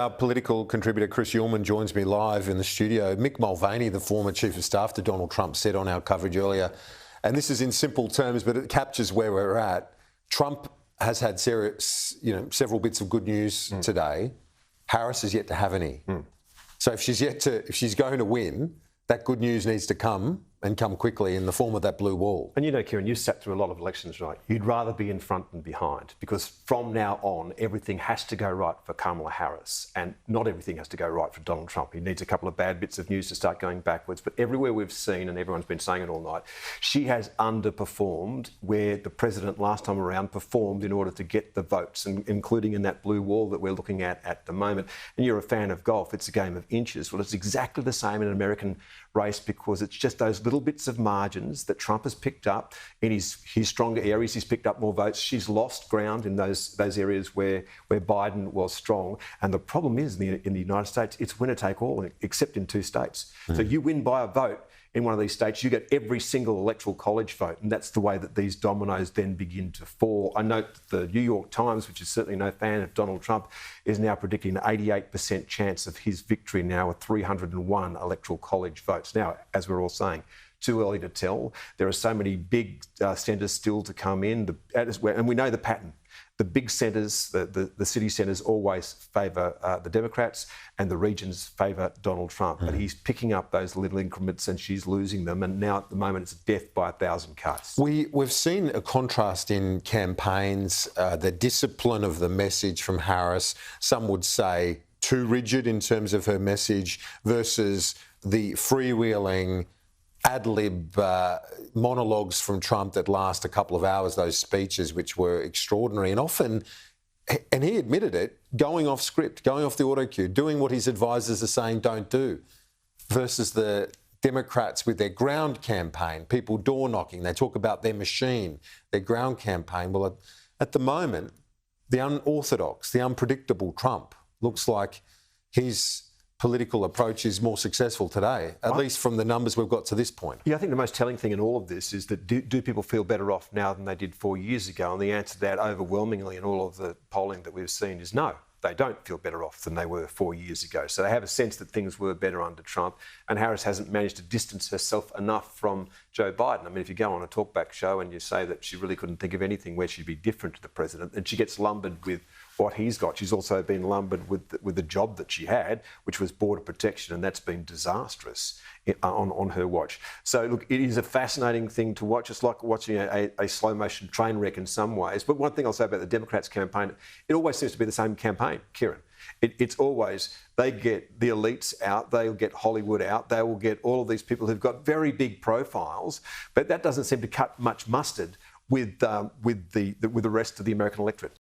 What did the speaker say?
Our political contributor Chris Uhlmann joins me live in the studio. Mick Mulvaney, the former Chief of Staff to Donald Trump, said on our coverage earlier, and this is in simple terms, but it captures where we're at. Trump has had several bits of good news today. Harris is yet to have any. So if she's going to win, that good news needs to come and come quickly in the form of that blue wall. And you know, Kieran, you've sat through a lot of elections, right? You'd rather be in front than behind, because from now on, everything has to go right for Kamala Harris, and not everything has to go right for Donald Trump. He needs a couple of bad bits of news to start going backwards. But everywhere we've seen, and everyone's been saying it all night, she has underperformed where the president last time around performed in order to get the votes, and including in that blue wall that we're looking at the moment. And you're a fan of golf, it's a game of inches. Well, it's exactly the same in an American race, because it's just those little bits of margins that Trump has picked up in his stronger areas. He's picked up more votes. She's lost ground in those areas where Biden was strong. And the problem is in the United States, it's winner take all, except in 2 states. So you win by a vote in one of these states, you get every single electoral college vote, and that's the way that these dominoes then begin to fall. I note that the New York Times, which is certainly no fan of Donald Trump, is now predicting an 88% chance of his victory now with 301 electoral college votes. Now, as we're all saying, too early to tell. There are so many big centres still to come in, and we know the pattern. The big centres, the city centres always favour the Democrats, and the regions favour Donald Trump. But he's picking up those little increments and she's losing them. And now at the moment it's death by 1,000 cuts. We've seen a contrast in campaigns, the discipline of the message from Harris. Some would say too rigid in terms of her message versus the freewheeling ad-lib monologues from Trump that last a couple of hours, those speeches which were extraordinary and often, and he admitted it, going off script, going off the auto cue, doing what his advisors are saying don't do, versus the Democrats with their ground campaign, people door knocking, they talk about their machine, their ground campaign. Well, at the moment, the unorthodox, the unpredictable Trump looks like his political approach is more successful today, at least from the numbers we've got to this point. Yeah, I think the most telling thing in all of this is that do people feel better off now than they did 4 years ago? And the answer to that overwhelmingly in all of the polling that we've seen is no. They don't feel better off than they were 4 years ago. So they have a sense that things were better under Trump, and Harris hasn't managed to distance herself enough from Joe Biden. I mean, if you go on a talkback show and you say that she really couldn't think of anything where she'd be different to the president, and she gets lumbered with what he's got. She's also been lumbered with the job that she had, which was border protection, and that's been disastrous on her watch. So, look, it is a fascinating thing to watch. It's like watching a slow-motion train wreck in some ways. But one thing I'll say about the Democrats' campaign, it always seems to be the same campaign, Kieran. It's always, they get the elites out, they'll get Hollywood out, they will get all of these people who've got very big profiles, but that doesn't seem to cut much mustard with the rest of the American electorate.